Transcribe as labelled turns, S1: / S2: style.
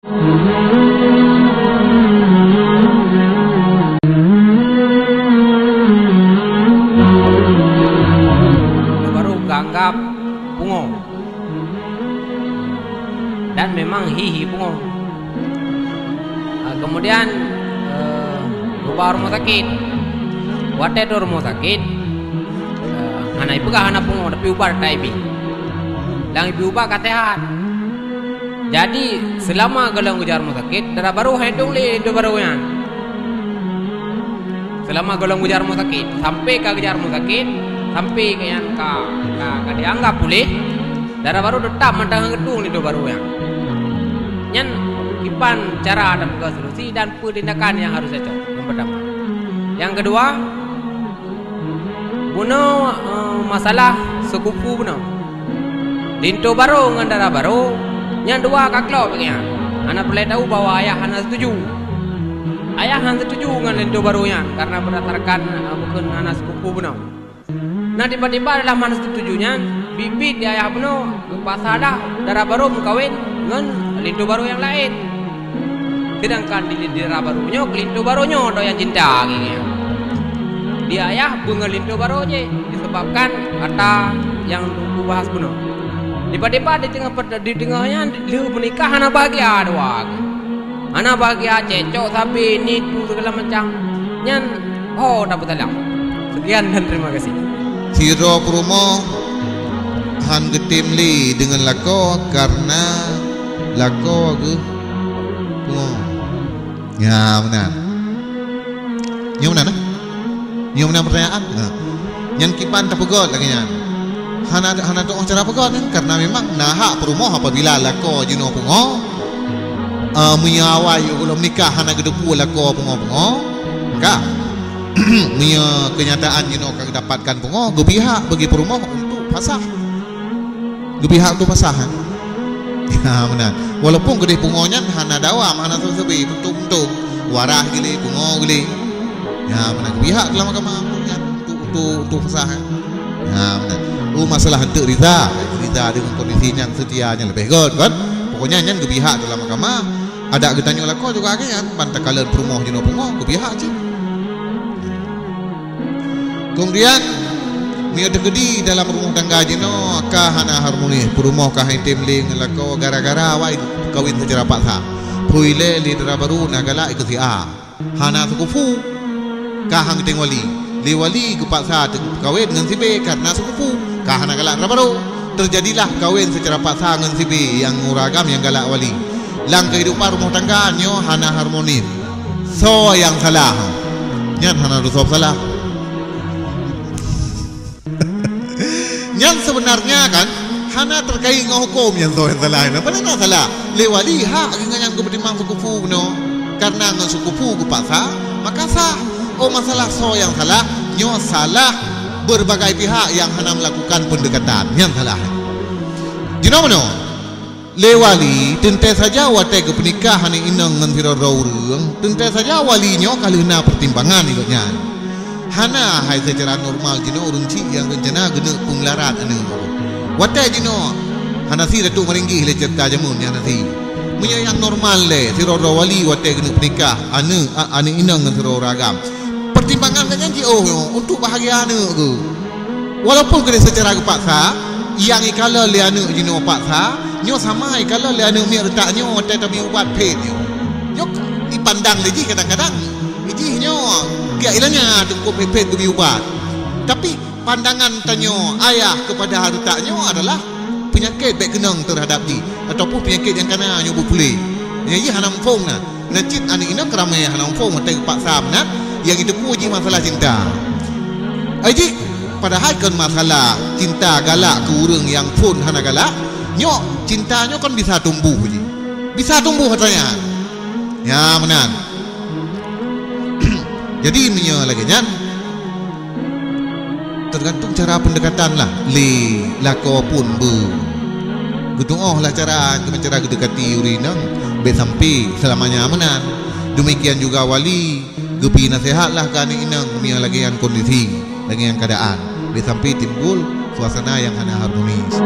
S1: Baru anggap pungo. Dan memang hihi pungo. Kemudian bawa rumah sakit. Wate do rumah sakit. Anak ibu kah anak pungo tapi ubah taibi. Lang ibu ubah katehat. Jadi selama galang ujar rumah sakit, darah baru hidung le do baru yan. Selama galang ujar rumah sakit, sampai ke ujar rumah sakit, sampai ke yang ka dianggap pulih, darah baru tetap mandang gedung le do baru yan. Nyan kipan cara dan solusi dan tindakan yang harus cocok. Yang pertama. Yang kedua, buno masalah sekupu buno. Linto baru dengan darah baru. Yang dua kaklo begini. Anak boleh tahu bahwa ayah anak setuju. Ayah anak setuju dengan linto barunya karena berdasarkan bukan anak sekupu buno. Nah tiba-tiba dalam anak setujunya, bibit di ayah buno pasalah darah baru mengkawin dengan linto baru yang lain. Sedangkan di darah barunya, linto barunya do yang cinta gini. Di ayah bunga linto barunya disebabkan kata yang dulu bahas buno. Tiba-tiba di tengahnya lu menikah anak bahagia doang. Anak bahagia cecok tapi ini tu segala macam. Nyan dapat talam. Sekian dan terima kasih.
S2: Siro promo han getim li dengan lako karena lako ke ya benar. Nyo benar nah? Nyo benar pertanyaan. Nah. Nyan kipan tapegot lagi nyan. Hana tu cara pegot kan karena memang nahak perumoh apabila lako jino pungo menyawai belum nikah hana gedepu lako pungo enggak punya kenyataan jino kang dapatkan pungo gebihak bagi perumoh untuk pasah gebihak untuk pasahan ya benar walaupun gede pungonya hana dawam hana sesebi tutup warah gili pungo gili ya benar gebihak dalam agama untuk pasahan ya benar masalah hendak Riza dengan kondisinya setianya lebih good kan pokoknya nyan gebihak dalam agama ada getanya lako juga kan pantakalan perumoh jino pungo gebihak je. Kemudian mia tegedi dalam rumah tangga jino kah hana harmoni perumoh kah intem ling lako gara-gara wai kawin secara paksa puile lidera baru nagala ikuti hana sukufu kah hang tengwali liwali kupaksa kawin dengan si B karena sukufu kahana galak baru terjadilah kawin secara paksa dengan si B yang uragam yang galak wali lang kehidupan rumah tangga nyo hana harmonis so yang salah nyan hana rusop salah nyan sebenarnya kan hana terkait dengan hukum yang so yang salah apa nak salah liwali hak dengan yang kebetimang sukufu no karena dengan sukufu kupaksa maka sah. Oh masalah so yang salah nyo salah berbagai pihak yang hana melakukan pendekatan yang salah jino mano lewali tentu saja wate ke pernikahan inang ngan sira raureng tentu saja wali nyo kalina pertimbangan ikutnya hana hai secara normal jino urunci yang rencana gena punglarat anu wate jino hana si ratu meringgi le cerita jamun yang nasi punya yang normal le sira wali wate gena pernikah anu inang ngan sira ragam pertimbangan kan janji untuk bahagia anak ke walaupun kena secara paksa yang ikala le anak jino paksa nyo sama ikala le anak mi retak nyo tetapi ubat pet nyo dipandang lagi kadang-kadang iji nyo gak ilanya cukup pet ke ubat tapi pandangan tanyo ayah kepada retak nyo adalah penyakit baik kenang terhadap di ataupun penyakit yang kena nyo boleh jadi hanam fong na najit anak ina keramai hanam fong matai paksa benar yang itu puji masalah cinta aji padahal kan masalah cinta galak ke urang yang pun hana galak nyok cintanya kan bisa tumbuh je bisa tumbuh katanya ya benar jadi minyak lagi nyan tergantung cara pendekatan lah le lako pun gedung lah cara gedekati urinang be sampai selamanya menan demikian juga wali gepi nasihatlah kan inang mia lagi yang kondisi lagi yang keadaan sampai timbul suasana yang hana harmonis.